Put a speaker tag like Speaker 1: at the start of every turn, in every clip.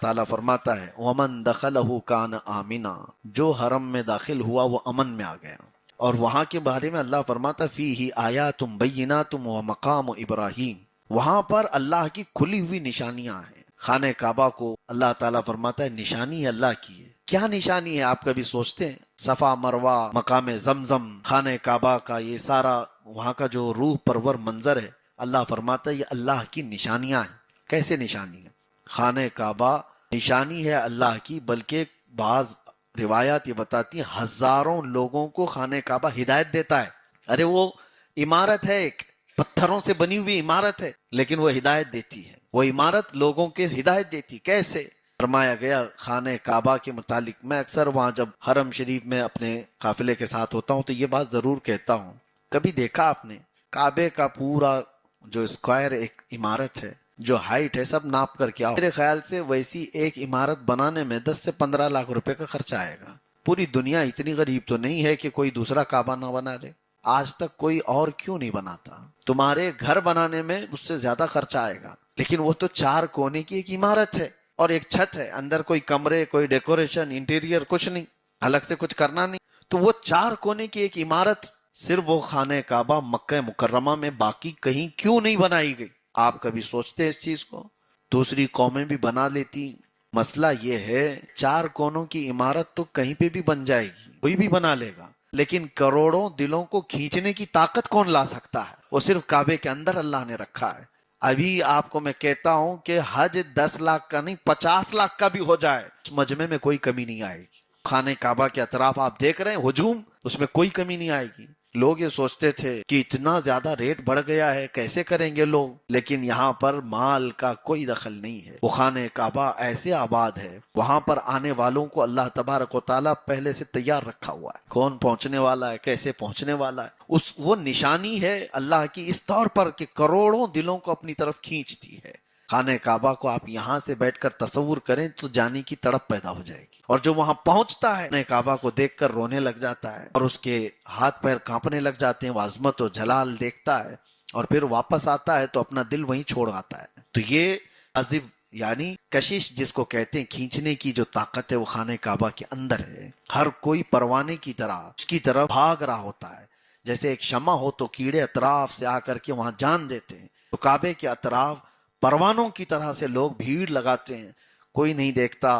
Speaker 1: تعالیٰ فرماتا ہے وَمَن دَخَلَهُ كَانَ آمِنًا، جو حرم میں داخل ہوا وہ امن میں آ گیا۔ اور وہاں کے بارے میں اللہ فرماتا فِيهِ آيَاتٌ بَيِّنَاتٌ وَمَقَامُ إِبْرَاهِيمَ، وہاں پر اللہ کی کھلی ہوئی نشانیاں ہیں۔ خانہ کعبہ کو اللہ تعالیٰ فرماتا ہے نشانی اللہ کی ہے۔ کیا نشانی ہے؟ آپ کبھی سوچتے ہیں؟ صفا مروہ، مقام زمزم، خانہ کعبہ کا یہ سارا وہاں کا جو روح پرور منظر ہے، اللہ فرماتا ہے یہ اللہ کی نشانیاں ہیں۔ کیسے نشانی ہے؟ خانہ کعبہ نشانی ہے اللہ کی، بلکہ بعض روایات یہ بتاتی ہیں ہزاروں لوگوں کو خانہ کعبہ ہدایت دیتا ہے۔ ارے وہ عمارت ہے، ایک پتھروں سے بنی ہوئی عمارت ہے، لیکن وہ ہدایت دیتی ہے۔ وہ عمارت لوگوں کے ہدایت دیتی۔ کیسے؟ فرمایا گیا خانہ کعبہ کے متعلق، میں اکثر وہاں جب حرم شریف میں اپنے قافلے کے ساتھ ہوتا ہوں تو یہ بات ضرور کہتا ہوں، کبھی دیکھا آپ نے کعبے کا پورا جو اسکوائر ایک عمارت ہے، جو ہائٹ ہے، سب ناپ کر کے آؤ، میرے خیال سے ویسی ایک عمارت بنانے میں 10 سے 15 لاکھ روپے کا خرچہ آئے گا۔ پوری دنیا اتنی غریب تو نہیں ہے کہ کوئی دوسرا کعبہ نہ بنا لے۔ آج تک کوئی اور کیوں نہیں بناتا؟ تمہارے گھر بنانے میں اس سے زیادہ خرچہ آئے گا، لیکن وہ تو 4 کونے کی ایک عمارت ہے اور ایک چھت ہے، اندر کوئی کمرے، کوئی ڈیکوریشن، انٹیریئر کچھ نہیں، الگ سے کچھ کرنا نہیں۔ تو وہ 4 کونے کی ایک عمارت صرف وہ خانہ کعبہ مکہ مکرمہ میں، باقی کہیں کیوں نہیں بنائی گئی؟ آپ کبھی سوچتے ہیں اس چیز کو؟ دوسری قومیں بھی بنا لیتی۔ مسئلہ یہ ہے 4 کونوں کی عمارت تو کہیں پہ بھی بن جائے گی، کوئی بھی بنا لے گا، لیکن کروڑوں دلوں کو کھینچنے کی طاقت کون لا سکتا ہے؟ وہ صرف کعبے کے اندر اللہ نے رکھا ہے۔ ابھی آپ کو میں کہتا ہوں کہ حج 10 لاکھ کا نہیں 50 لاکھ کا بھی ہو جائے، اس مجمع میں کوئی کمی نہیں آئے گی۔ خانہ کعبہ کے اطراف آپ دیکھ رہے ہیں ہجوم، اس میں کوئی کمی نہیں آئے گی۔ لوگ یہ سوچتے تھے کہ اتنا زیادہ ریٹ بڑھ گیا ہے، کیسے کریں گے لوگ، لیکن یہاں پر مال کا کوئی دخل نہیں ہے۔ وہ خانہ کعبہ ایسے آباد ہے، وہاں پر آنے والوں کو اللہ تبارک و تعالیٰ پہلے سے تیار رکھا ہوا ہے، کون پہنچنے والا ہے، کیسے پہنچنے والا ہے۔ وہ نشانی ہے اللہ کی اس طور پر کہ کروڑوں دلوں کو اپنی طرف کھینچتی ہے۔ خانہ کعبہ کو آپ یہاں سے بیٹھ کر تصور کریں تو جانے کی تڑپ پیدا ہو جائے گی، اور جو وہاں پہنچتا ہے خانہ کعبہ کو دیکھ کر رونے لگ جاتا ہے، اور اس کے ہاتھ پیر کانپنے لگ جاتے ہیں، وہ عظمت و جلال دیکھتا ہے، اور پھر واپس آتا ہے تو اپنا دل وہیں چھوڑ آتا ہے۔ تو یہ عذب یعنی کشش جس کو کہتے ہیں، کھینچنے کی جو طاقت ہے وہ خانہ کعبہ کے اندر ہے۔ ہر کوئی پروانے کی طرح اس کی طرف بھاگ رہا ہوتا ہے، جیسے ایک شمع ہو تو کیڑے اطراف سے آ کر کے وہاں جان دیتے ہیں، تو کعبے کے اطراف پروانوں کی طرح سے لوگ بھیڑ لگاتے ہیں۔ کوئی نہیں دیکھتا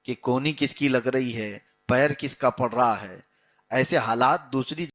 Speaker 1: کہ کونی کس کی لگ رہی ہے، پیر کس کا پڑ رہا ہے۔ ایسے حالات دوسری